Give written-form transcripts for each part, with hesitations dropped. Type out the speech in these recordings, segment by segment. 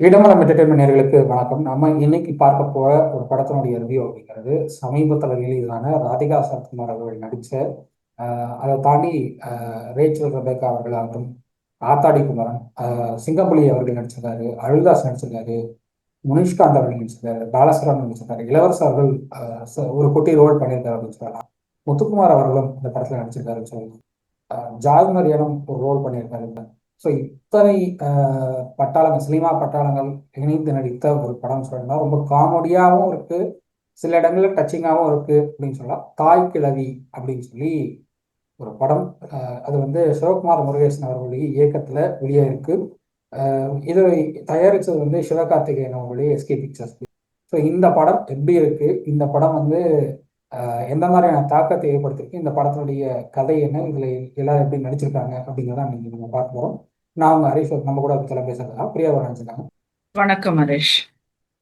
இடமலம் entertainment நேயர்களுக்கு வணக்கம். நம்ம இன்னைக்கு பார்க்க போற ஒரு படத்தினுடைய ரிவ்யூ அப்படிங்கிறது சமீபத்தில் ரிலீஸான ராதிகா சரத்குமார் அவர்கள் நடித்த அதை தாண்டி ரேச்சல் ரெபேக்கா அவர்களாகட்டும், ஆத்தாடி குமரன், சிங்கப்புலி அவர்கள் நடிச்சிருக்காரு, அருள்தாஸ் நடிச்சிருக்காரு, முனிஷ்காந்த் அவர்கள் நடிச்சிருக்காரு, பாலசரவன் நடிச்சிருக்காரு, இளவரசு அவர்கள் ஒரு குட்டி ரோல் பண்ணியிருக்காரு அப்படின்னு சொல்லலாம். முத்துக்குமார் அவர்களும் இந்த படத்தில் நடிச்சிருக்காருன்னு சொல்லலாம். ஜார்ஜ் மரியானும் ஒரு ரோல் பண்ணியிருக்காரு. ஸோ இத்தனை பட்டாளங்கள், சினிமா பட்டாளங்கள் இணைந்து நடித்த ஒரு படம் சொல்லலாம். ரொம்ப காமெடியாகவும் இருக்கு, சில இடங்களில் டச்சிங்காகவும் இருக்கு அப்படின்னு சொல்லலாம். தாய் கிழவி அப்படின்னு சொல்லி ஒரு படம். அது வந்து சிவகுமார் முருகேசன் அவர்களுடைய இயக்கத்தில் வெளியாயிருக்கு. இதை தயாரித்தது வந்து சிவகார்த்திகேயன் அவர்களுடைய எஸ்கே பிக்சர்ஸ். ஸோ இந்த படம் எப்படி இருக்கு, இந்த படம் வந்து எந்த மாதிரியான தாக்கத்தை ஏற்படுத்திருக்கு, இந்த படத்தினுடைய கதை என்ன, இதுல எல்லாரும் எப்படி நடிச்சிருக்காங்க அப்படிங்கிறத நீங்க நம்ம பார்க்க போறோம். நான் அவங்க ஹரிஷ் நம்ம கூட சில பேசுறதா பிரியா நினைச்சிருக்காங்க. வணக்கம் ஹரிஷ்.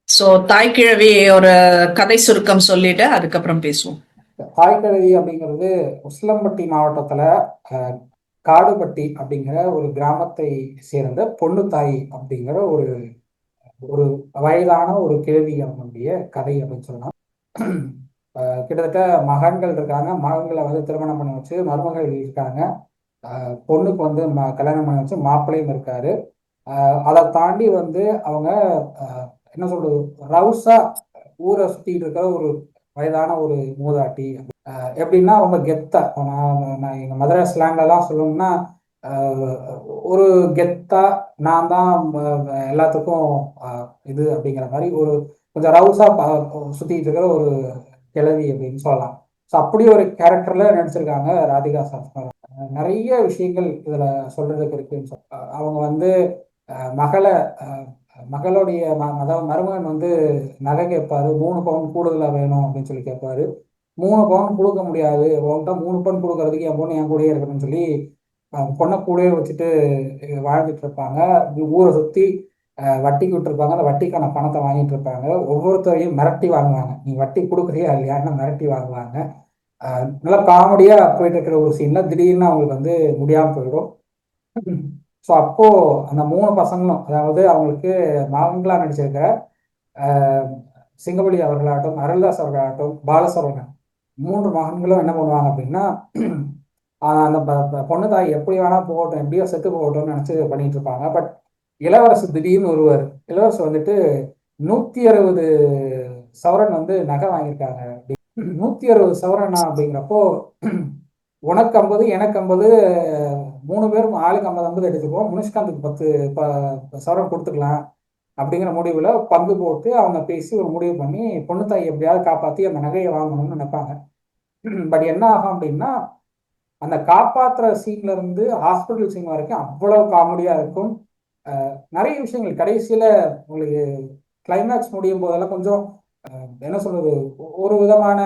சோ தாய்க்கிழவி ஒரு கதை சுருக்கம் சொல்லிட்டு அதுக்கப்புறம் பேசுவோம். தாய்க்கழவி அப்படிங்கிறது உசிலம்பட்டி மாவட்டத்துல காடுபட்டி அப்படிங்கிற ஒரு கிராமத்தை சேர்ந்த பொண்ணு தாய் அப்படிங்கிற ஒரு ஒரு வயதான ஒரு கேள்வி அவனுடைய கதை அப்படின்னு சொல்லலாம். கிட்டத்தட்ட மகன்கள் இருக்காங்க, மகன்களை வந்து திருமணம் பண்ணி வச்சு மருமகள் இருக்காங்க, பொண்ணுக்கு வந்து கல்யாணம் பண்ணி வச்சு மாப்பிள்ளையும் இருக்காரு. அதை தாண்டி வந்து அவங்க என்ன சொல்றது, ரவுஸா ஊரை சுத்திட்டு இருக்கிற ஒரு வயதான ஒரு மூதாட்டி. எப்படின்னா ரொம்ப கெத்தா, நான் எங்க மதுரை ஸ்லாங்லாம் சொல்லணும்னா ஒரு கெத்தா நான் தான் எல்லாத்துக்கும் இது அப்படிங்கிற மாதிரி ஒரு கொஞ்சம் ரவுஸா சுத்திட்டு இருக்கிற ஒரு கிழவி அப்படின்னு சொல்லலாம். ஸோ அப்படி ஒரு கேரக்டர்ல நடிச்சிருக்காங்க ராதிகா சரத்குமார். நிறைய விஷயங்கள் இதுல சொல்றதுக்கு இருக்குன்னு அவங்க வந்து மகளை மகளுடைய அதாவது மருமகன் வந்து நகை கேட்பாரு, 3 பவுன் கூடுதலா வேணும் அப்படின்னு சொல்லி கேட்பாரு. 3 பவுன் கொடுக்க முடியாது, உங்கள்கிட்ட 3 பவுன் கொடுக்கறதுக்கு என் பொண்ணு என் கூடயே இருக்கணும்னு சொல்லி பொண்ணை கூடயே வச்சுட்டு வாழ்ந்துட்டு இருப்பாங்க. ஊரை சுத்தி வட்டிக்கு விட்டுருப்பாங்க, அந்த வட்டிக்கான பணத்தை வாங்கிட்டு இருப்பாங்க. ஒவ்வொருத்தரையும் மிரட்டி வாங்குவாங்க, நீ வட்டி கொடுக்குறியா இல்லையான்னு மிரட்டி வாங்குவாங்க. நல்லா காமெடியா போயிட்டு இருக்கிற ஒரு சீன்ல திடீர்னு அவங்களுக்கு வந்து முடியாம போயிடும். ஸோ அப்போ அந்த 3 பசங்களும், அதாவது அவங்களுக்கு மகன்களா நடிச்சிருக்க சிங்கபுலி அவர்களாகட்டும், அருள்தாஸ் அவர்களாகட்டும், பாலசரவணன், 3 மகன்களும் என்ன பண்ணுவாங்க அப்படின்னா அந்த பொண்ணு தாய் எப்படி வேணா போகட்டும், எப்படியோ செத்து போகட்டும்னு நினைச்சு பண்ணிட்டு இருப்பாங்க. பட் இளவரசு திடீர்னு வருவார். இளவரசு வந்துட்டு 160 சவரன் வந்து நகை வாங்கியிருக்காங்க. 160 சவரனா அப்படிங்கிறப்போ உனக்கு 50 எனக்கு 50, 3 பேரும் ஆளுக்கு 50 எடுத்துக்குவோம், முனிஷ்காந்துக்கு 10 சவரன் கொடுத்துக்கலாம் அப்படிங்கிற முடிவில் பங்கு போட்டு அவங்க பேசி ஒரு முடிவு பண்ணி பொண்ணு தாய் எப்படியாவது காப்பாற்றி அந்த நகையை வாங்கணும்னு நினைப்பாங்க. பட் என்ன ஆகும் அப்படின்னா அந்த காப்பாற்றுற சீன்ல இருந்து ஹாஸ்பிட்டல் சீன் வரைக்கும் அவ்வளவு காமெடியா இருக்கும். நிறைய விஷயங்கள் கடைசியில உங்களுக்கு கிளைமேக்ஸ் முடியும் போதெல்லாம் கொஞ்சம் என்ன சொல்றது, ஒரு விதமான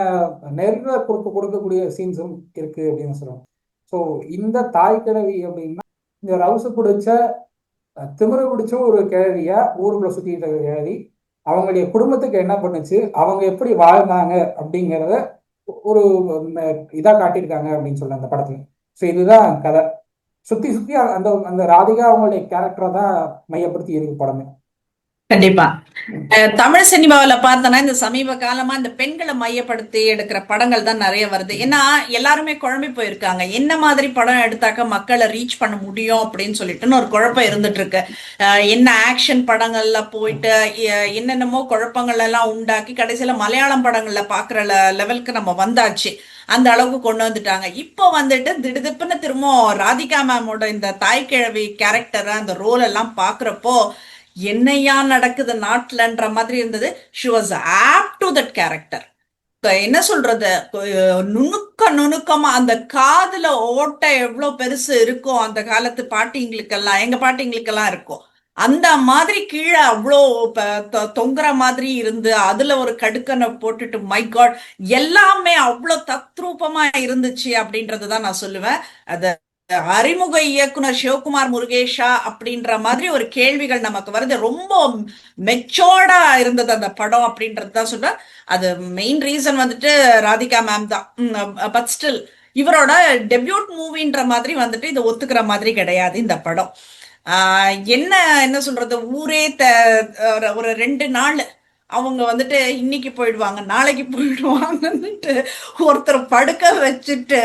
நெருங்க கொடுக்கக்கூடிய சீன்ஸும் இருக்கு அப்படின்னு சொல்லுவாங்க. ஸோ இந்த தாய் கிழவி அப்படின்னா இந்த ரவுசு பிடிச்ச திமிரு பிடிச்ச ஒரு கிழவியா ஊருக்குள்ள சுத்திட்டு இருக்க கிழவி அவங்களுடைய குடும்பத்துக்கு என்ன பண்ணுச்சு, அவங்க எப்படி வாழ்ந்தாங்க அப்படிங்கிறத ஒரு இதா காட்டியிருக்காங்க அப்படின்னு சொல்ல அந்த படத்துல. ஸோ இதுதான் கதை. சுத்தி சுத்தி அந்த அந்த ராதிகா அவங்களுடைய கேரக்டரை தான் மையப்படுத்தி இருக்கு படமே. கண்டிப்பா தமிழ் சினிமாவில பார்த்தோன்னா இந்த சமீப காலமா இந்த பெண்களை மையப்படுத்தி எடுக்கிற படங்கள் தான் நிறைய வருது. ஏன்னா எல்லாருமே குழம்பி போயிருக்காங்க, என்ன மாதிரி படம் எடுத்தாக்க மக்களை ரீச் பண்ண முடியும் அப்படின்னு சொல்லிட்டுன்னு ஒரு குழப்பம் இருந்துட்டு இருக்கு. என்ன ஆக்ஷன் படங்கள்ல போயிட்டு என்னென்னமோ குழப்பங்கள் எல்லாம் உண்டாக்கி கடைசியில மலையாளம் படங்கள்ல பாக்குற லெவலுக்கு நம்ம வந்தாச்சு. அந்த அளவுக்கு கொண்டு வந்துட்டாங்க. இப்போ வந்துட்டு திடுதிப்புன்னு திரும்ப ராதிகா மேமோட இந்த தாய்க்கிழவி கேரக்டர் அந்த ரோல் எல்லாம் பாக்குறப்போ என்னையா நடக்குது நாட்டுலன்ற மாதிரி இருந்தது. She was apt to that character. என்ன சொல்றது, நுணுக்கமா அந்த காதுல ஓட்டை எவ்வளவு பெருசு இருக்கும் அந்த காலத்து பாட்டிங்களுக்கெல்லாம், எங்க பாட்டிங்களுக்கெல்லாம் இருக்கும். அந்த மாதிரி கீழே அவ்வளோ தொங்குற மாதிரி இருந்து அதுல ஒரு கடுக்கனை போட்டுட்டு மை காட் எல்லாமே அவ்வளோ தத்ரூபமா இருந்துச்சு அப்படின்றதுதான் நான் சொல்லுவேன். அது அறிமுக இயக்குனர் சிவகுமார் முருகேஷா அப்படின்ற மாதிரி ஒரு கேள்விகள் நமக்கு வருது. ரொம்ப மெச்சோர்டா இருந்தது அந்த படம் அப்படின்றது தான் சொல்றேன். அது மெயின் ரீசன் வந்துட்டு ராதிகா மேம் தான். பட் ஸ்டில் இவரோட டெபியூட் மூவின்ற மாதிரி வந்துட்டு இதை ஒத்துக்கிற மாதிரி கிடையாது இந்த படம். என்ன என்ன சொல்றது, ஊரே ஒரு 2 நாள் அவங்க வந்துட்டு இன்னைக்கு போயிடுவாங்க நாளைக்கு போயிடுவாங்கன்னுட்டு ஒருத்தர் படுக்க வச்சுட்டு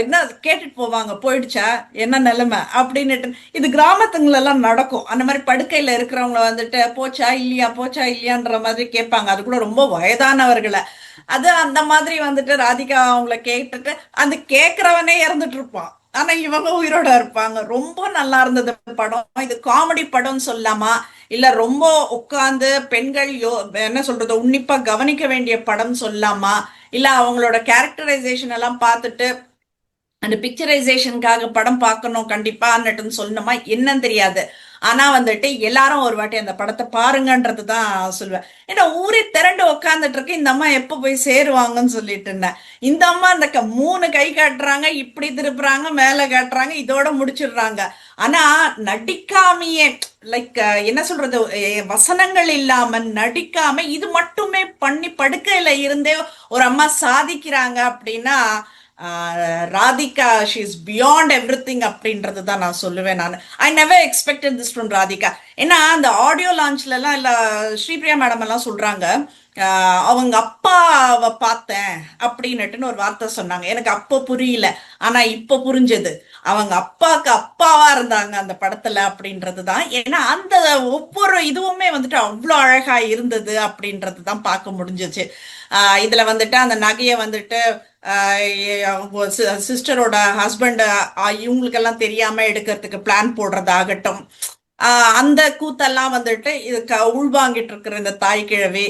என்ன கேட்டுட்டு போவாங்க, போயிடுச்சா என்ன நிலைமை அப்படின்னுட்டு. இது கிராமத்துங்களெல்லாம் நடக்கும். அந்த மாதிரி படுக்கையில இருக்கிறவங்கள வந்துட்டு போச்சா இல்லையா போச்சா இல்லையான்ற மாதிரி கேட்பாங்க. அது கூட ரொம்ப வயதானவர்களை. அது அந்த மாதிரி வந்துட்டு ராதிகா அவங்கள கேட்டுட்டு அந்த கேட்கறவனே இறந்துட்டு இருப்பான். ஆனா இவங்க உயிரோட இருப்பாங்க. ரொம்ப நல்லா இருந்தது படம். இது காமெடி படம் சொல்லாமா, இல்ல ரொம்ப உட்கார்ந்து பெண்கள் என்ன சொல்றது உன்னிப்பா கவனிக்க வேண்டிய படம் சொல்லாமா, இல்ல அவங்களோட கேரக்டரைசேஷன் எல்லாம் பார்த்துட்டு அந்த பிக்சரைசேஷனுக்காக படம் பார்க்கணும் கண்டிப்பான்னுட்டுன்னு சொல்லணுமா என்னன்னு தெரியாது. ஆனா வந்துட்டு எல்லாரும் ஒரு வாட்டி அந்த படத்தை பாருங்கன்றது தான் சொல்லுவேன். ஏன்னா ஊரே திரண்டு உக்காந்துட்டு இருக்கு, இந்த அம்மா எப்ப போய் சேருவாங்கன்னு சொல்லிட்டு இருந்தேன். இந்த அம்மா அந்த 3 கை காட்டுறாங்க, இப்படி திருப்புறாங்க, மேல காட்டுறாங்க, இதோட முடிச்சிடுறாங்க. ஆனா நடிக்காமையே, லைக் என்ன சொல்றது, வசனங்கள் இல்லாம நடிக்காம இது மட்டுமே பண்ணி படுக்கையில இருந்தே ஒரு அம்மா சாதிக்கிறாங்க அப்படின்னா Radhika she is beyond every thing அப்படின்றது தான் நான் சொல்லுவேன். நான் I never expected this from Radhika. ஏன்னா அந்த ஆடியோ லான்ச்ல எல்லாம் இல்ல ஸ்ரீபிரியா மேடம் எல்லாம் சொல்றாங்க, அவங்க அப்பாவை பார்த்தேன் அப்படின்னுட்டுன்னு ஒரு வார்த்தை சொன்னாங்க. எனக்கு அப்போ புரியல, ஆனா இப்போ புரிஞ்சது. அவங்க அப்பாவுக்கு அப்பாவா இருந்தாங்க அந்த படத்துல அப்படின்றது தான். ஏன்னா அந்த ஒவ்வொரு இதுவுமே வந்துட்டு அவ்வளோ அழகா இருந்தது அப்படின்றது தான் பார்க்க முடிஞ்சிச்சு. இதுல வந்துட்டு அந்த நகையை வந்துட்டு சிஸ்டரோட ஹஸ்பண்ட் இவங்களுக்கெல்லாம் தெரியாம எடுக்கிறதுக்கு பிளான் போடுறதாகட்டும், அந்த கூத்தெல்லாம் வந்துட்டு இது உள்வாங்கிட்டு இருக்கிற இந்த தாய் கிழவி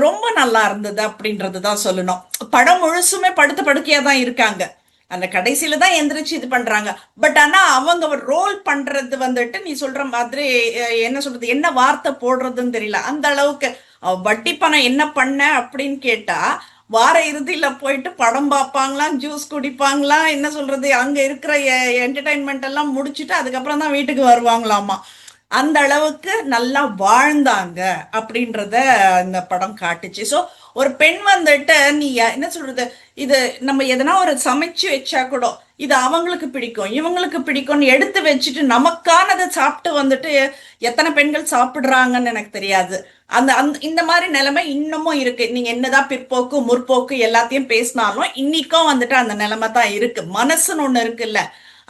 ரொம்ப நல்லா இருந்தது அப்படின்றது தான் சொல்லணும். படம் முழுசுமே படுத்த படுக்கையா தான் இருக்காங்க. அந்த கடைசியில தான் எந்திரிச்சு இது பண்றாங்க. பட் ஆனா அவங்க ரோல் பண்றது வந்துட்டு நீ சொல்ற மாதிரி என்ன சொல்றது, என்ன வார்த்தை போடுறதுன்னு தெரியல. அந்த அளவுக்கு வட்டி பணம் என்ன பண்ண அப்படின்னு கேட்டா வார இறுதியில போயிட்டு படம் பார்ப்பாங்களாம், ஜூஸ் குடிப்பாங்களாம், என்ன சொல்றது அங்க இருக்கிற என்டர்டைன்மெண்ட் எல்லாம் முடிச்சுட்டு அதுக்கப்புறம் தான் வீட்டுக்கு வருவாங்களாமா. அந்த அளவுக்கு நல்லா வாழ்ந்தாங்க அப்படின்றத இந்த படம் காட்டுச்சு. ஸோ ஒரு பெண் வந்துட்டு நீ என்ன சொல்றது, இது நம்ம எதனா ஒரு சமைச்சு வச்சா கூட இது அவங்களுக்கு பிடிக்கும் இவங்களுக்கு பிடிக்கும்னு எடுத்து வச்சுட்டு நமக்கானதை சாப்பிட்டு வந்துட்டு எத்தனை பெண்கள் சாப்பிடுறாங்கன்னு எனக்கு தெரியாது. அந்த அந்த இந்த மாதிரி நிலைமை இன்னமும் இருக்கு. நீங்க என்னதான் பிற்போக்கு முற்போக்கு எல்லாத்தையும் பேசினாலும் இன்னைக்கும் வந்துட்டு அந்த நிலைமை தான் இருக்கு. மனசுன்னு ஒண்ணு இருக்குல்ல,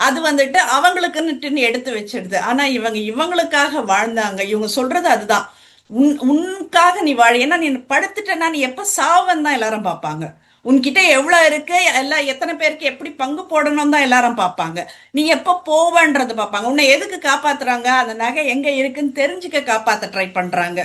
அது வந்துட்டு அவங்களுக்குன்னு எடுத்து வச்சிடுது. ஆனா இவங்களுக்காக வாழ்ந்தாங்க. இவங்க சொல்றது அதுதான், உனக்காக நீ வாழ. ஏன்னா நீ படுத்துட்டேன்னா நீ எப்ப சாவன்னு தான் எல்லாரும் பார்ப்பாங்க. உன்கிட்ட எவ்வளவு இருக்கு, எல்லாம் எத்தனை பேருக்கு எப்படி பங்கு போடணும் தான் எல்லாரும் பார்ப்பாங்க. நீ எப்ப போவன்றது பார்ப்பாங்க. உன்னை எதுக்கு காப்பாத்துறாங்க, அந்த நகை எங்க இருக்குன்னு தெரிஞ்சுக்க காப்பாத்த ட்ரை பண்றாங்க.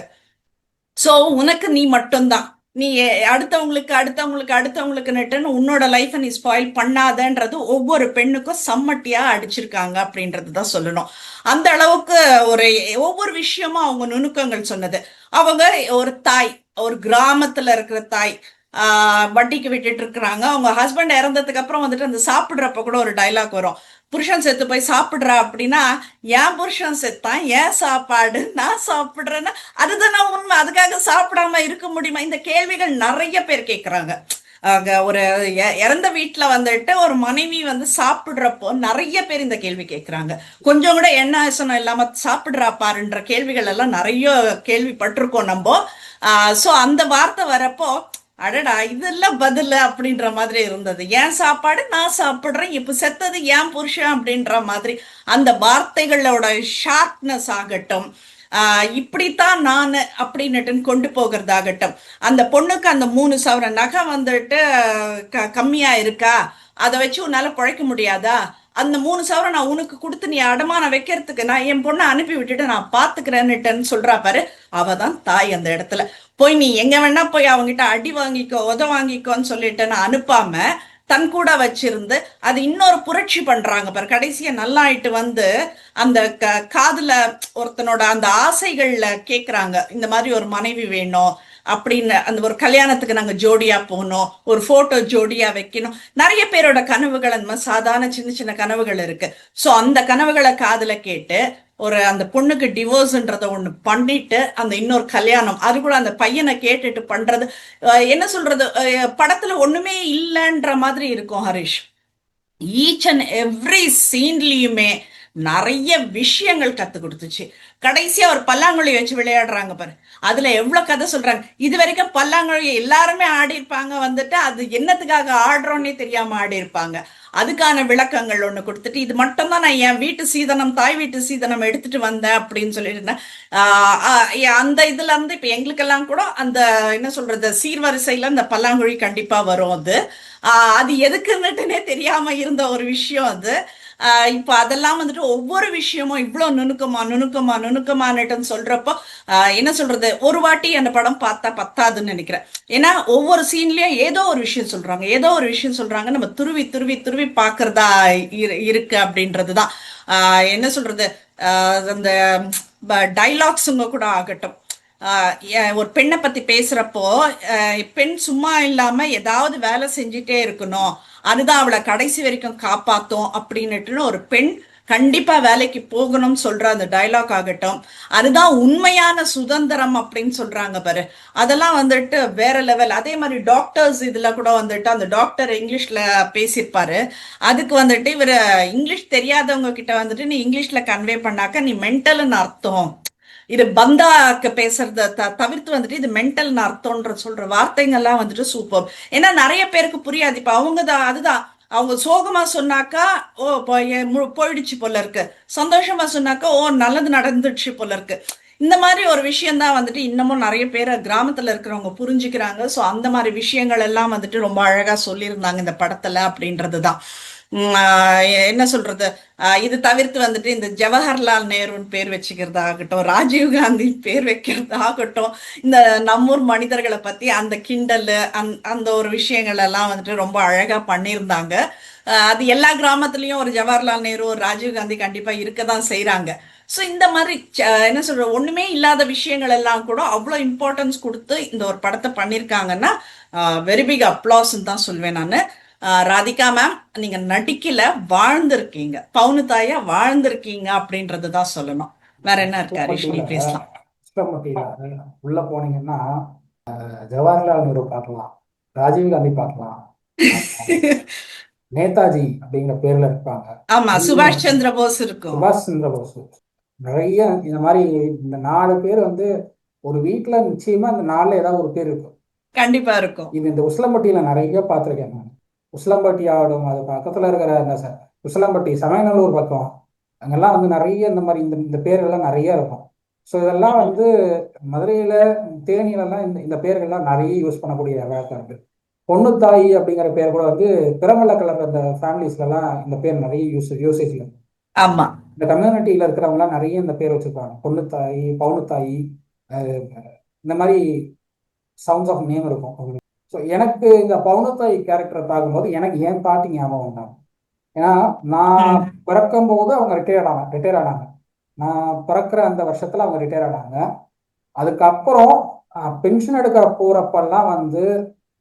சோ உனக்கு நீ மட்டும்தான். நீ அடுத்தவங்களுக்கு அடுத்தவங்களுக்கு அடுத்தவங்களுக்கு நட்டுன்னு உன்னோட லைஃப நீ ஸ்பாயில் பண்ணாதன்றது ஒவ்வொரு பெண்ணுக்கும் சம்மட்டியா அடிச்சிருக்காங்க அப்படின்றது தான் சொல்லணும். அந்த அளவுக்கு ஒரு ஒவ்வொரு விஷயமும் அவங்க நுணுக்கங்கள் சொன்னது. அவங்க ஒரு தாய், ஒரு கிராமத்துல இருக்கிற தாய், வட்டிக்கு விட்டுட்டு இருக்கிறாங்க. அவங்க ஹஸ்பண்ட் இறந்ததுக்கு அப்புறம் வந்துட்டு அந்த சாப்பிடுறப்ப கூட ஒரு டைலாக் வரும், புருஷன் செத்து போய் சாப்பிடுறா அப்படின்னா, ஏன் புருஷன் செத்தான், ஏன் சாப்பாடு, நான் சாப்பிடுறேன்னா அதுதானே உண்மை. அதுக்காக சாப்பிடாம இருக்க முடியுமா? இந்த கேள்விகள் நிறைய பேர் கேட்கறாங்க. ஒரு இறந்த வீட்டுல வந்துட்டு ஒரு மனைவி வந்து சாப்பிடுறப்போ நிறைய பேர் இந்த கேள்வி கேட்கறாங்க. கொஞ்சம் கூட எண்ண ஆசனம் இல்லாம சாப்பிடுறா பாருன்ற கேள்விகள் எல்லாம் நிறைய கேள்விப்பட்டிருக்கோம் நம்ம. சோ அந்த வார்த்தை வரப்போ அடடா இதெல்லாம் பதில் அப்படின்ற மாதிரி இருந்தது. ஏன் சாப்பாடு நான் சாப்பிடுறேன், இப்ப செத்தது ஏன் புருஷன் அப்படின்ற மாதிரி அந்த வார்த்தைகளோட ஷார்ப்னஸ் ஆகட்டும், இப்படித்தான் நான் அப்படின்னுட்டு கொண்டு போகிறதாகட்டும். அந்த பொண்ணுக்கு அந்த 3 சவரன் நகை வந்துட்டு கம்மியா இருக்கா, அதை வச்சு உன்னால பிழைக்க முடியாதா, அந்த 3 சவரம் நான் உனக்கு கொடுத்து நீ அடமான வைக்கிறதுக்கு நான் என் பொண்ணை அனுப்பி விட்டுட்டு நான் பாத்துக்கிறேன்னுட்டேன்னு சொல்றா பாரு, அவதான் தாய். அந்த இடத்துல போய் நீ எங்க வேணா போய் அவங்கிட்ட அடி வாங்கிக்கோ உத வாங்கிக்கோன்னு சொல்லிட்டு நான் அனுப்பாம தன் கூட வச்சிருந்து அது இன்னொரு புரட்சி பண்றாங்க பாரு. கடைசியா நல்லாயிட்டு வந்து அந்த காதுல ஒருத்தனோட அந்த ஆசைகள்ல கேக்குறாங்க, இந்த மாதிரி ஒரு மனைவி வேணும் அப்படின்னு, அந்த ஒரு கல்யாணத்துக்கு நாங்க ஜோடியா போகணும், ஒரு போட்டோ ஜோடியா வைக்கணும். நிறைய பேரோட கனவுகள் அந்த மாதிரி சாதாரண சின்ன சின்ன கனவுகள் இருக்கு. சோ அந்த கனவுகளை காதுல கேட்டு ஒரு அந்த பொண்ணுக்கு டிவோர்ஸ்ன்றத ஒண்ணு பண்ணிட்டு அந்த இன்னொரு கல்யாணம், அது கூட அந்த பையனை கேட்டுட்டு பண்றது, என்ன சொல்றது, படத்துல ஒண்ணுமே இல்லைன்ற மாதிரி இருக்கும் ஹரிஷ். ஈச் அண்ட் எவ்ரி சீன்லயுமே நிறைய விஷயங்கள் கத்து கொடுத்துச்சு. கடைசியா ஒரு பல்லாங்குழி வச்சு விளையாடுறாங்க பாரு, அதுல எவ்வளவு கதை சொல்றாங்க. இது வரைக்கும் பல்லாங்குழி எல்லாருமே ஆடி இருப்பாங்க, வந்துட்டு அது என்னத்துக்காக ஆடுறோன்னே தெரியாம ஆடி இருப்பாங்க. அதுக்கான விளக்கங்கள் ஒண்ணு கொடுத்துட்டு, இது மட்டும் தான் நான் என் வீட்டு சீதனம், தாய் வீட்டு சீதனம் எடுத்துட்டு வந்தேன் அப்படின்னு சொல்லியிருந்தேன். அந்த இதுல இருந்து இப்ப எங்களுக்கெல்லாம் கூட அந்த என்ன சொல்றது சீர்வரிசையில இந்த பல்லாங்குழி கண்டிப்பா வரும். அது அது எதுக்குன்னுட்டுனே தெரியாம இருந்த ஒரு விஷயம் அது. இப்ப அதெல்லாம் வந்துட்டு ஒவ்வொரு விஷயமும் இவ்வளவு நுணுக்கமானுட்டுன்னு சொல்றப்போ என்ன சொல்றது, ஒரு வாட்டி அந்த படம் பார்த்தா பத்தாதுன்னு நினைக்கிறேன். ஏன்னா ஒவ்வொரு சீன்லயும் ஏதோ ஒரு விஷயம் சொல்றாங்க, ஏதோ ஒரு விஷயம் சொல்றாங்க, நம்ம துருவி துருவி துருவி பாக்குறதா இருக்கு அப்படின்றதுதான். என்ன சொல்றது, அந்த டைலாக்ஸுங்க கூட ஆகட்டும், ஒரு பெண்ணை பத்தி பேசுறப்போ பெண் சும்மா இல்லாம ஏதாவது வேலை செஞ்சுட்டே இருக்கணும், அதுதான் அவளை கடைசி வரைக்கும் காப்பாத்தும் அப்படின்னுட்டு ஒரு பெண் கண்டிப்பா வேலைக்கு போகணும்னு சொல்ற அந்த டைலாக் ஆகட்டும், அதுதான் உண்மையான சுதந்திரம் அப்படின்னு சொல்றாங்க பாரு, அதெல்லாம் வந்துட்டு வேற லெவல். அதே மாதிரி டாக்டர்ஸ் இதுல கூட வந்துட்டு அந்த டாக்டர் இங்கிலீஷ்ல பேசியிருப்பாரு. அதுக்கு வந்துட்டு இவர் இங்கிலீஷ் தெரியாதவங்க கிட்ட வந்துட்டு நீ இங்கிலீஷ்ல கன்வே பண்ணாக்க நீ மென்டல்னு அர்த்தம், இது பந்தாக்கு பேசுறத தவிர்த்து வந்துட்டு இது மென்டல் அர்த்தம்ன்ற சொல்ற வார்த்தைங்கள்லாம் வந்துட்டு சூப்பர். ஏன்னா நிறைய பேருக்கு புரியாது. இப்ப அவங்க தான் அதுதான், அவங்க சோகமா சொன்னாக்கா ஓ போயிடுச்சு போல இருக்கு, சந்தோஷமா சொன்னாக்கா ஓ நல்லது நடந்துடுச்சு போல இருக்கு. இந்த மாதிரி ஒரு விஷயம் தான் வந்துட்டு இன்னமும் நிறைய பேர் கிராமத்துல இருக்கிறவங்க புரிஞ்சுக்கிறாங்க. ஸோ அந்த மாதிரி விஷயங்கள் எல்லாம் வந்துட்டு ரொம்ப அழகா சொல்லியிருந்தாங்க இந்த படத்துல அப்படின்றதுதான். என்ன சொல்றது, இது தவிர்த்து வந்துட்டு இந்த ஜவஹர்லால் நேருன்னு பேர் வச்சுக்கிறது ஆகட்டும், ராஜீவ் காந்தி பேர் வைக்கிறது ஆகட்டும், இந்த நம்மூர் மனிதர்களை பத்தி அந்த கிண்டல் அந்த ஒரு விஷயங்கள் எல்லாம் வந்துட்டு ரொம்ப அழகா பண்ணியிருந்தாங்க. அது எல்லா கிராமத்துலயும் ஒரு ஜவஹர்லால் நேரு, ஒரு ராஜீவ் காந்தி கண்டிப்பா இருக்கதான் செய்யறாங்க. ஸோ இந்த மாதிரி என்ன சொல்ற ஒண்ணுமே இல்லாத விஷயங்கள் எல்லாம் கூட அவ்வளோ இம்பார்ட்டன்ஸ் கொடுத்து இந்த ஒரு படத்தை பண்ணியிருக்காங்கன்னா வெரி பிக் அப்ளாஸ் தான் சொல்வேன் நான். ராதிகா மேம், நீங்க நடிக்கல, வாழ்ந்திருக்கீங்க, பவுனு தாயா வாழ்ந்திருக்கீங்க அப்படின்றது தான் சொல்லணும். வேற என்ன இருக்கு ஹரிஷ், நீ பேசலாம். உசிலம்பட்டியில உள்ள போனீங்கன்னா ஜவஹர்லால் நேரு பார்க்கலாம், ராஜீவ் காந்தி பார்க்கலாம், நேதாஜி அப்படிங்கிற பேர்ல இருப்பாங்க, ஆமா, சுபாஷ் சந்திர போஸ் இருக்கும். சுபாஷ் சந்திர போஸ். நிறைய இந்த மாதிரி இந்த 4 பேர் வந்து ஒரு வீட்டுல நிச்சயமா இந்த 4ல ஏதாவது ஒரு பேர் இருக்கும். கண்டிப்பா இருக்கும். இது இந்த உசிலம்பட்டியில நிறைய பார்த்துருக்கேன் நான். உசிலம்பட்டி ஆகட்டும், அது பக்கத்துல இருக்கிற அந்த உசிலம்பட்டி சமயநல்லூர் பக்கம், அங்கெல்லாம் வந்து நிறைய இந்த மாதிரி இந்த பேர்கள்லாம் நிறைய இருக்கும். ஸோ இதெல்லாம் வந்து மதுரையில தேனியிலலாம் இந்த இந்த பேர்கள்லாம் நிறைய யூஸ் பண்ணக்கூடிய வழக்கம் இருக்கு. பொண்ணுத்தாயி அப்படிங்கிற பேர் கூட வந்து பிரமல கலர் அந்த ஃபேமிலிஸ்லாம் இந்த பேர் நிறைய யூசேஜ்ல இருக்கு. ஆமா, இந்த கம்யூனிட்டியில இருக்கிறவங்கலாம் நிறைய இந்த பேர் வச்சிருப்பாங்க, பொண்ணுத்தாயி, பவுனுத்தாயி, இந்த மாதிரி சவுண்ட்ஸ் ஆஃப் நேம் இருக்கும். ஸோ எனக்கு இந்த பவுனுத்தாயி கேரக்டரை பார்க்கும்போது எனக்கு என் பாட்டி ஞாபகம் வந்தாங்க. ஏன்னா நான் பிறக்கும் போது அவங்க ரிட்டையர் ஆனாங்க. நான் பிறக்கிற அந்த வருஷத்துல அவங்க ரிட்டையர் ஆனாங்க. அதுக்கப்புறம் பென்ஷன் எடுக்க போறப்பெல்லாம் வந்து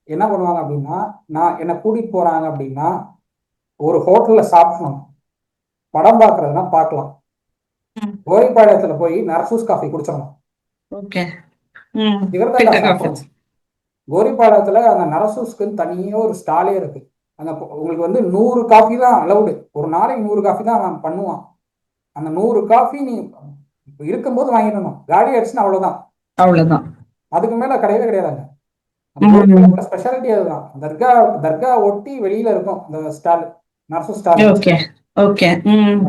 என்ன பண்ணுவாங்க அப்படின்னா, நான் என்னை கூட்டிட்டு போறாங்க அப்படின்னா ஒரு ஹோட்டல்ல சாப்பிடணும், படம் பார்க்கறதுனா பார்க்கலாம், கோரிப்பாளையத்துல போய் நரசூஸ் காஃபி குடிச்சிடணும். இவர்தான் சாப்பிடணும். கோரிப்பாளையத்துல அந்த நரசூஸ்க்குன்னு தனியே ஒரு ஸ்டாலே இருக்கு. அங்க உங்களுக்கு வந்து 100 காஃபி தான் அலவுடு, ஒரு நாளைக்கு 100 காஃபி தான் அவன் பண்ணுவான். அந்த 100 காஃபி நீ இருக்கும்போது வாங்கிடணும், காலி ஆயிடுச்சுன்னா அவ்வளவுதான். அதுக்கு மேல கிடையவே கிடையாதுங்க. ஸ்பெஷாலிட்டி அதுதான். தர்கா தர்கா ஒட்டி வெளியில இருக்கும் இந்த ஸ்டால், நர்சு ஸ்டால்.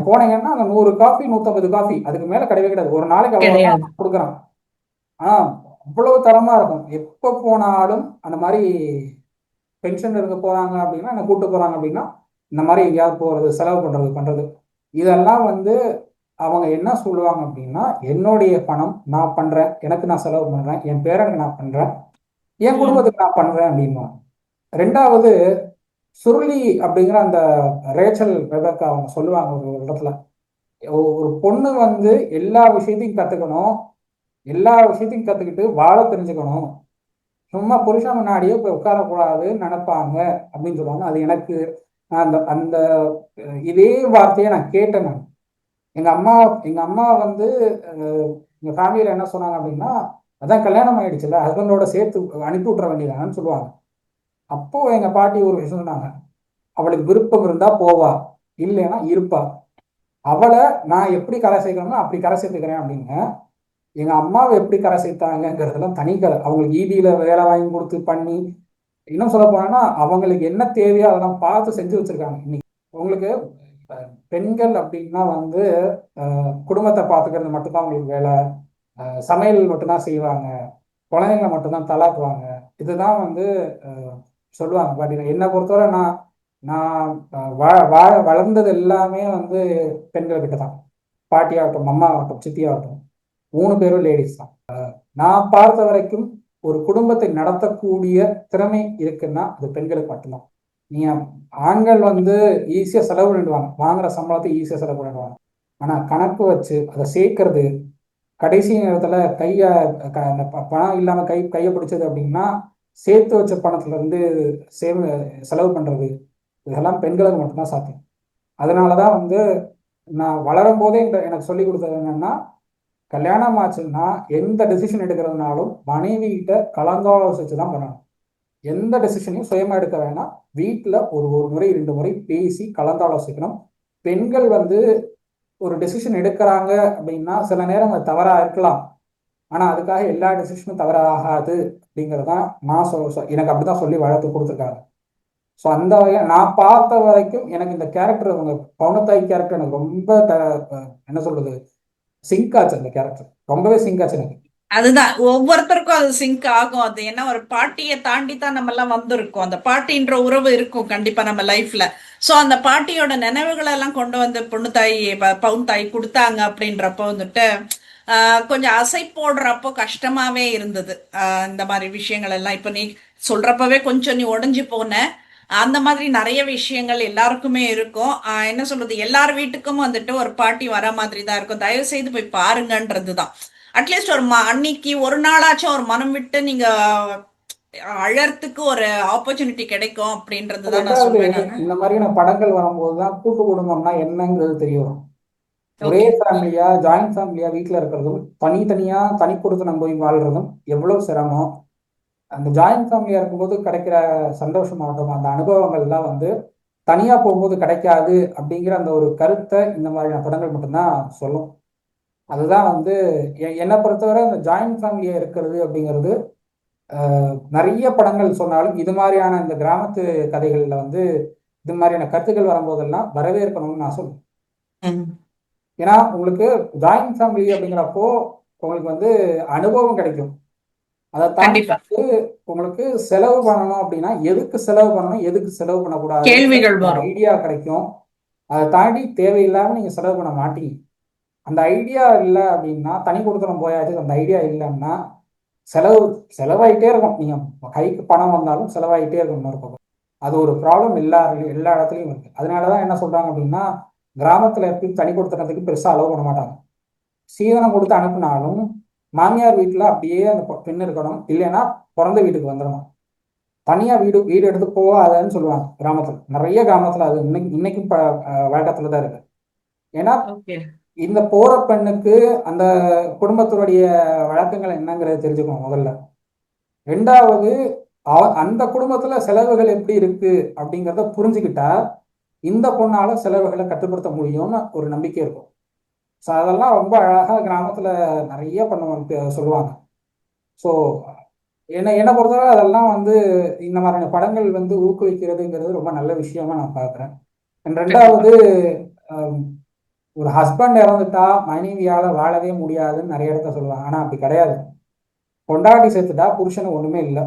போனீங்கன்னா அந்த 100 காஃபி 150 காஃபி, அதுக்கு மேல கிடையவே கிடையாது. ஒரு நாளைக்கு அவ்வளவு கொடுக்குறான். ஆனா அவ்வளவு தரமா இருக்கும். எப்ப போனாலும் அந்த மாதிரி பென்ஷன் எடுக்க போறாங்க அப்படின்னா, என்ன கூட்டு போறாங்க அப்படின்னா இந்த மாதிரி எங்கேயாவது போறது, செலவு பண்றது இதெல்லாம் வந்து அவங்க என்ன சொல்லுவாங்க அப்படின்னா, என்னுடைய பணம் நான் பண்றேன், எனக்கு நான் செலவு பண்றேன், என் பேரனுக்கு நான் பண்றேன், என் குடும்பத்துக்கு நான் பண்றேன் அப்படின்னா. ரெண்டாவது, சுருளி அப்படிங்கிற அந்த ரேச்சல் ரெபேக்கா அவங்க சொல்லுவாங்க ஒரு இடத்துல, ஒரு பொண்ணு வந்து எல்லா விஷயத்தையும் கத்துக்கணும், எல்லா விஷயத்தையும் கத்துக்கிட்டு வாழ தெரிஞ்சுக்கணும், சும்மா புருஷன் முன்னாடியே போய் உட்காரக்கூடாதுன்னு நினைப்பாங்க அப்படின்னு சொல்லுவாங்க. அது எனக்கு அந்த அந்த இதே வார்த்தையை நான் கேட்டேன். நான் எங்க அம்மா வந்து எங்க ஃபேமிலியில என்ன சொன்னாங்க அப்படின்னா, அதான் கல்யாணம் ஆயிடுச்சுல, ஹஸ்பண்டோட சேர்த்து அனுப்பி விட்டுற வேண்டியதானு சொல்லுவாங்க. அப்போ எங்க பாட்டி ஒரு விஷயம் சொன்னாங்க, அவளுக்கு விருப்பம் இருந்தா போவா, இல்லைன்னா இருப்பா, அவளை நான் எப்படி கரை சேர்க்கணும்னா அப்படி கரை சேர்த்துக்கிறேன் அப்படின்னு. எங்க அம்மாவை எப்படி கரை சேர்த்தாங்கிறதெல்லாம் தனி கதை. அவங்களுக்கு ஈபியில வேலை வாங்கி கொடுத்து பண்ணி, இன்னும் சொல்ல போனா அவங்களுக்கு என்ன தேவையோ அதெல்லாம் பார்த்து செஞ்சு வச்சிருக்காங்க. இன்னைக்கு உங்களுக்கு பெண்கள் அப்படின்னா வந்து குடும்பத்தை பார்த்துக்கிறது மட்டும்தான் அவங்களுக்கு வேலை, சமையல் மட்டும்தான் செய்வாங்க, குழந்தைங்களை மட்டும்தான் தலாக்குவாங்க, இதுதான் வந்து சொல்லுவாங்க. பட் என்னை பொறுத்தவரை நான் நான் வளர்ந்தது எல்லாமே வந்து பெண்கள் கிட்ட தான். பாட்டி ஆகட்டும், அம்மா ஆகட்டும், சித்தி ஆகட்டும், 3 பேரும் லேடிஸ் தான். நான் பார்த்த வரைக்கும் ஒரு குடும்பத்தை நடத்தக்கூடிய திறமை இருக்குன்னா அது பெண்களுக்கு மட்டும்தான். நீங்க ஆண்கள் வந்து ஈஸியா செலவு பண்ணிடுவாங்க, வாங்குற சம்பளத்தை ஈஸியா செலவு பண்ணிடுவாங்க. ஆனா கணக்கு வச்சு அதை சேர்க்கறது, கடைசி நேரத்துல அந்த பணம் இல்லாம கையை பிடிச்சது அப்படின்னா சேர்த்து வச்ச பணத்துல இருந்து செலவு பண்றது, இதெல்லாம் பெண்களுக்கு மட்டும்தான் சாத்தியம். அதனாலதான் வந்து நான் வளரும் போதே எனக்கு சொல்லி கொடுத்தது என்னன்னா, கல்யாணம் ஆச்சுன்னா எந்த டெசிஷன் எடுக்கிறதுனாலும் மனைவி கிட்ட கலந்தாலோசிச்சு தான் பண்ணணும். எந்த டெசிஷனையும் சுயமா எடுக்க வேணாம். வீட்டில் ஒரு முறை 2 முறை பேசி கலந்தாலோசிக்கணும். பெண்கள் வந்து ஒரு டெசிஷன் எடுக்கிறாங்க அப்படின்னா சில நேரம் அது தவறா இருக்கலாம். ஆனா அதுக்காக எல்லா டெசிஷனும் தவறாகாது அப்படிங்கிறதான் நான் எனக்கு அப்படிதான் சொல்லி வளர்த்து கொடுத்துருக்காங்க. ஸோ அந்த வகையில் நான் பார்த்த வரைக்கும் எனக்கு இந்த கேரக்டர், அவங்க பவுனத்தாய் கேரக்டர் எனக்கு ரொம்ப என்ன சொல்றது, சிங்க் ஆச்சு. அந்த கேரக்டர் ரொம்பவே சிங்க் ஆச்சு எனக்கு. அதுதான் ஒவ்வொருத்தருக்கும் அது சிங்க் ஆகும். அது என்ன, ஒரு பாட்டியை தாண்டி தான் நம்ம எல்லாம் வந்திருக்கோம். அந்த பாட்டின்ற உறவு இருக்கும் கண்டிப்பா நம்ம லைஃப்ல. சோ அந்த பாட்டியோட நினைவுகளை எல்லாம் கொண்டு வந்து பொண்ணு தாய் பவுன் தாய் கொடுத்தாங்க அப்படின்றப்போ வந்துட்டு கொஞ்சம் அசை போடுறப்போ கஷ்டமாவே இருந்தது. இந்த மாதிரி விஷயங்கள் எல்லாம் இப்ப நீ சொல்றப்பவே கொஞ்சம் நீ உடஞ்சி போன அந்த மாதிரி நிறைய விஷயங்கள் எல்லாருக்குமே இருக்கும். என்ன சொல்றது, எல்லார் வீட்டுக்கும் வந்துட்டு ஒரு பாட்டி வர மாதிரி தான் இருக்கும். தயவு செய்து போய் பாருங்கன்றதுதான். அட்லீஸ்ட் ஒரு அன்னைக்கு ஒரு நாளாச்சும் ஒரு மனம் விட்டு நீங்க அழறதுக்கு ஒரு ஆப்பர்ச்சுனிட்டி கிடைக்கும் அப்படின்றதுதான் நான் சொல்வேன். இந்த மாதிரியான படங்கள் வரும்போதுதான் கூட்டு குடும்பம்னா என்னங்கிறது தெரிய வரும். ஒரே ஃபேமிலியா, ஜாயிண்ட் ஃபேமிலியா வீட்டுல இருக்கிறதும், தனித்தனியா தனி கொடுத்து நம்ம போய் வாழ்றதும் எவ்வளவு சிரமம். அந்த ஜாயிண்ட் ஃபேமிலியா இருக்கும்போது கிடைக்கிற சந்தோஷமாகட்டும், அந்த அனுபவங்கள் எல்லாம் வந்து தனியா போகும்போது கிடைக்காது அப்படிங்கிற அந்த ஒரு கருத்தை இந்த மாதிரியான படங்கள் மட்டும்தான் சொல்லும். அதுதான் வந்து என்னை பொறுத்தவரை அந்த ஜாயிண்ட் ஃபேமிலியா இருக்கிறது அப்படிங்கிறது நிறைய படங்கள் சொன்னாலும் இது மாதிரியான இந்த கிராமத்து கதைகள்ல வந்து இது மாதிரியான கருத்துக்கள் வரும்போதெல்லாம் வரவேற்கணும்னு நான் சொல்லுவேன். ஏன்னா உங்களுக்கு ஜாயிண்ட் ஃபேமிலி அப்படிங்கிறப்போ உங்களுக்கு வந்து அனுபவம் கிடைக்கும். அதை தாண்டி உங்களுக்கு செலவு பண்ணணும் அப்படின்னா எதுக்கு செலவு பண்ணணும், எதுக்கு செலவு பண்ணக்கூடாது ஐடியா கிடைக்கும். அதை தாண்டி தேவையில்லாம நீங்க செலவு பண்ண மாட்டீங்க. அந்த ஐடியா இல்லை அப்படின்னா, தனி கொடுத்தனம் போயாச்சு, அந்த ஐடியா இல்லைன்னா செலவாயிட்டே இருக்கும். நீங்க கைக்கு பணம் வந்தாலும் செலவாயிட்டே இருக்கும் இன்னொரு பக்கம். அது ஒரு ப்ராப்ளம் எல்லா இடத்துலையும் இருக்கு. அதனாலதான் என்ன சொல்றாங்க அப்படின்னா, கிராமத்துல எப்படி தனி கொடுத்தனத்துக்கு பெருசா அலோவ் பண்ண மாட்டாங்க. சீதனம் கொடுத்து அனுப்புனாலும் மாமியார் வீட்டுல அப்படியே அந்த பெண் இருக்கணும், இல்லைன்னா பிறந்த வீட்டுக்கு வந்துடணும். தனியா வீடு எடுத்து போகாதன்னு சொல்லுவாங்க கிராமத்துல. நிறைய கிராமத்துல அது இன்னைக்கும் வழக்கத்துலதான் இருக்கு. ஏன்னா இந்த போற பெண்ணுக்கு அந்த குடும்பத்தினுடைய வழக்கங்கள் என்னங்கிறத தெரிஞ்சுக்கணும் முதல்ல. 2வது அந்த குடும்பத்துல செலவுகள் எப்படி இருக்கு அப்படிங்கிறத புரிஞ்சுக்கிட்டா இந்த பொண்ணால செலவுகளை கட்டுப்படுத்த முடியும்னு ஒரு நம்பிக்கை இருக்கும். ஸோ அதெல்லாம் ரொம்ப அழகா கிராமத்துல நிறைய பண்ணுவாங்க சொல்லுவாங்க. ஸோ என்னை பொறுத்தவரை அதெல்லாம் வந்து இந்த மாதிரியான படங்கள் வந்து ஊக்குவிக்கிறதுங்கிறது ரொம்ப நல்ல விஷயமா நான் பார்க்குறேன். 2வது ஒரு ஹஸ்பண்ட் இறந்துட்டா மனைவியால வாழவே முடியாதுன்னு நிறைய இடத்த சொல்லுவாங்க. ஆனா அப்படி கிடையாது. பொண்டாட்டி செத்துட்டா புருஷனு ஒண்ணுமே இல்லை.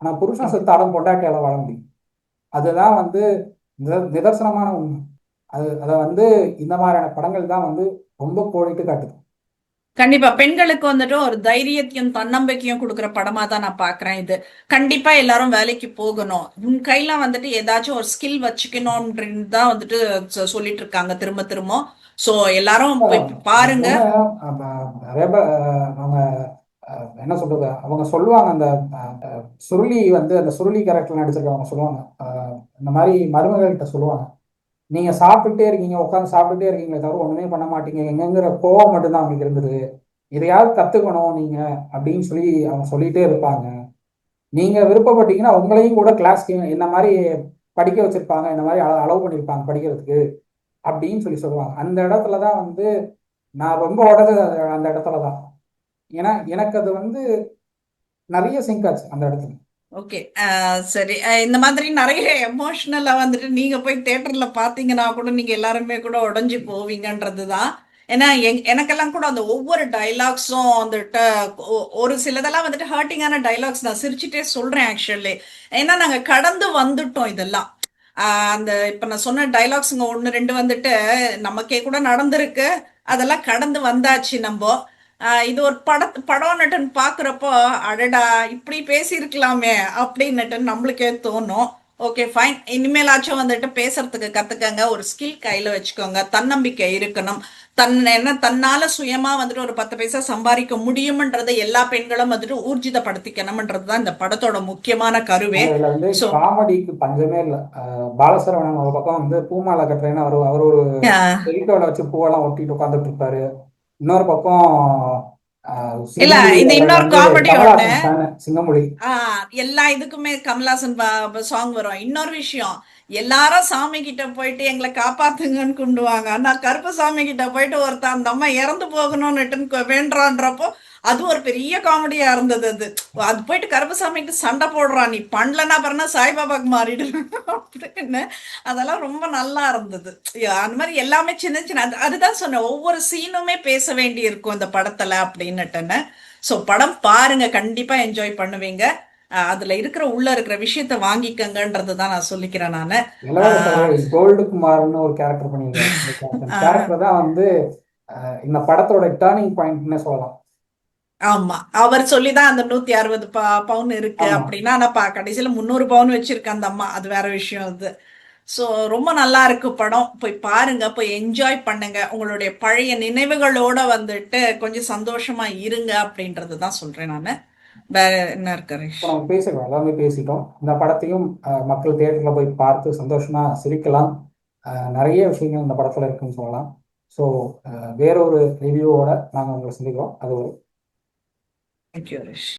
ஆனா புருஷன் செத்தாலும் பொண்டாட்டியால வாழ முடியும். அதுதான் வந்து நிதர்சனமான உண்மை. அதை வந்து இந்த மாதிரியான படங்கள் தான் வந்து ரொம்ப கோடிட்டு காட்டுது. கண்டிப்பா பெண்களுக்கு வந்துட்டு ஒரு தைரியத்தையும் தன்னம்பிக்கையும் கொடுக்குற படமா தான் நான் பாக்குறேன். இது கண்டிப்பா எல்லாரும் வேலைக்கு போகணும், உன் கையில வந்துட்டு ஏதாச்சும் ஒரு ஸ்கில் வச்சுக்கணும்ன்றது தான் வந்துட்டு சொல்லிட்டு இருக்காங்க திரும்ப திரும்ப. சோ எல்லாரும் பாருங்க. அவங்க என்ன சொல்றது, அவங்க சொல்லுவாங்க, அந்த சுருளி வந்து அந்த சுருளி கேரக்டர் நடிச்சிருக்கவங்க சொல்லுவாங்க, இந்த மாதிரி மருமகள்கிட்ட சொல்லுவாங்க, நீங்க சாப்பிட்டுட்டே இருக்கீங்க, உட்காந்து சாப்பிட்டுட்டே இருக்கீங்களே தவிர ஒண்ணுமே பண்ண மாட்டீங்க, எங்கங்கிற கோவம் மட்டும்தான் அவங்களுக்கு இருந்தது, இதையாவது கத்துக்கணும் நீங்க அப்படின்னு சொல்லி அவங்க சொல்லிட்டே இருப்பாங்க. நீங்க விருப்பப்பட்டீங்கன்னா உங்களையும் கூட கிளாஸ்க்கு என்ன மாதிரி படிக்க வச்சிருப்பாங்க, இந்த மாதிரி அலோவ் பண்ணியிருப்பாங்க படிக்கிறதுக்கு. அப்படின்னு சொல்லி சொல்லுவாங்க. அந்த இடத்துல தான் வந்து நான் ரொம்ப உடஞ்சது அந்த இடத்துல தான். ஏன்னா எனக்கு அது வந்து நிறைய சிங்க் ஆச்சு அந்த இடத்துல. ஓகே. சரி. இந்த மாதிரி நிறைய எமோஷனலா வந்துட்டு நீங்க போய் தியேட்டர்ல பார்த்தீங்கன்னா கூட நீங்க எல்லாருமே கூட உடைஞ்சு போவீங்கன்றது தான். ஏன்னா எனக்கெல்லாம் கூட அந்த ஒவ்வொரு டயலாக்ஸும் வந்துட்டு ஒரு சிலதெல்லாம் வந்துட்டு ஹர்ட்டிங்கான டயலாக்ஸ் நான் சிரிச்சுட்டே சொல்றேன் ஆக்சுவலி. ஏன்னா நாங்க கடந்து வந்துட்டோம் இதெல்லாம். அந்த இப்ப நான் சொன்ன டயலாக்ஸுங்க ஒன்று ரெண்டு வந்துட்டு நமக்கே கூட நடந்திருக்கு. அதெல்லாம் கடந்து வந்தாச்சு நம்ம. இது ஒரு படம்னுட்டு பாக்குறப்போ அடடா இப்படி பேசியிருக்கலாமே அப்படின்னுட்டு நம்மளுக்கே தோணும். Okay fine. இனிமேலாச்சும் வந்துட்டு பேசுறதுக்கு கத்துக்கங்க. ஒரு ஸ்கில் கையில வச்சுக்கோங்க. தன்னம்பிக்கை இருக்கணும். தன்னால சுயமா வந்துட்டு ஒரு 10 பைசா சம்பாதிக்க முடியும்ன்றதை எல்லா பெண்களும் வந்துட்டு ஊர்ஜிதப்படுத்திக்கணும்ன்றது தான் இந்த படத்தோட முக்கியமான கருவே. இதுல வந்து ஸோ காமெடிக்கு பஞ்சமே இல்லை. பாலசரவணன் ஒரு பக்கம் வந்து பூமாலை கட்டுறேன்னு அவர் ஒரு செல்ஃபோனை வச்சு பூவெல்லாம் ஒட்டிட்டு உட்காந்துட்டு இருப்பாரு. இன்னொரு பக்கம் இல்ல, சிங்கமொழி இது அவர்கள் இன்னொரு வந்து காமெடி ஒண்ணு. கமலஹாசன் ஃபேனு சிங்கமொழி. எல்லா இதுக்குமே கமலாசன் சாங் வரும். இன்னொரு விஷயம், எல்லாரும் சாமி கிட்ட போயிட்டு எங்களை காப்பாத்துங்கன்னு குண்டுவாங்க. ஆனா கருப்பசாமி கிட்ட போயிட்டு ஒருத்தன் அந்த அம்மா இறந்து போகணும்னுட்டு வேண்டான்றப்போ அது ஒரு பெரிய காமெடியா இருந்தது. அது அது போயிட்டு கருப்பசாமிக்கு சண்டை போடுறான், நீ பண்ணலன்னா அப்புறம்னா சாய்பாபாக்கு மாறிடு அப்படின்னு. அதெல்லாம் ரொம்ப நல்லா இருந்தது. அந்த மாதிரி எல்லாமே சின்ன சின்ன அதுதான் சொன்னேன், ஒவ்வொரு சீனுமே பேச வேண்டி இருக்கும் இந்த படத்துல அப்படின்னுட்டுன்னு. ஸோ படம் பாருங்க, கண்டிப்பா என்ஜாய் பண்ணுவீங்க. அதுல இருக்கிற உள்ள இருக்கிற விஷயத்த வாங்கிக்கங்கன்றது தான் நான் சொல்லிக்கிறேன் நானு. இளவரசர் கோல்டு குமார்னு ஒரு கேரக்டர் பண்ணியிருக்காரு. அந்த ஆஹ் கேரக்டர் தான் வந்து இந்த படத்தோட டேர்னிங் பாயிண்ட்னே சொல்லலாம். ஆமா. அவர் சொல்லிதான் அந்த 160 பவுன் இருக்கு ஆமா. அப்படின்னா, ஆனா கடைசியில 300 பவுன் வச்சிருக்கு அந்த அம்மா. அது வேற விஷயம் அது. ஸோ ரொம்ப நல்லா இருக்கு படம். போய் பாருங்க, போய் என்ஜாய் பண்ணுங்க. உங்களுடைய பழைய நினைவுகளோட வந்துட்டு கொஞ்சம் சந்தோஷமா இருங்க அப்படின்றது தான் சொல்றேன் நானு. வேற என்ன இருக்கு இப்போ ஹரிஷ்? நம்ம பேசிடுவோம், எல்லாமே பேசிட்டோம். இந்த படத்தையும் மக்கள் தியேட்டர்ல போய் பார்த்து சந்தோஷமா சிரிக்கலாம். நிறைய விஷயங்கள் இந்த படத்துல இருக்குன்னு சொல்லலாம். ஸோ வேற ஒரு ரிவ்யூவோட நாங்கள் உங்களை சந்திக்கிறோம். அது ஒரு தேங்க்யூ ஹரிஷ்.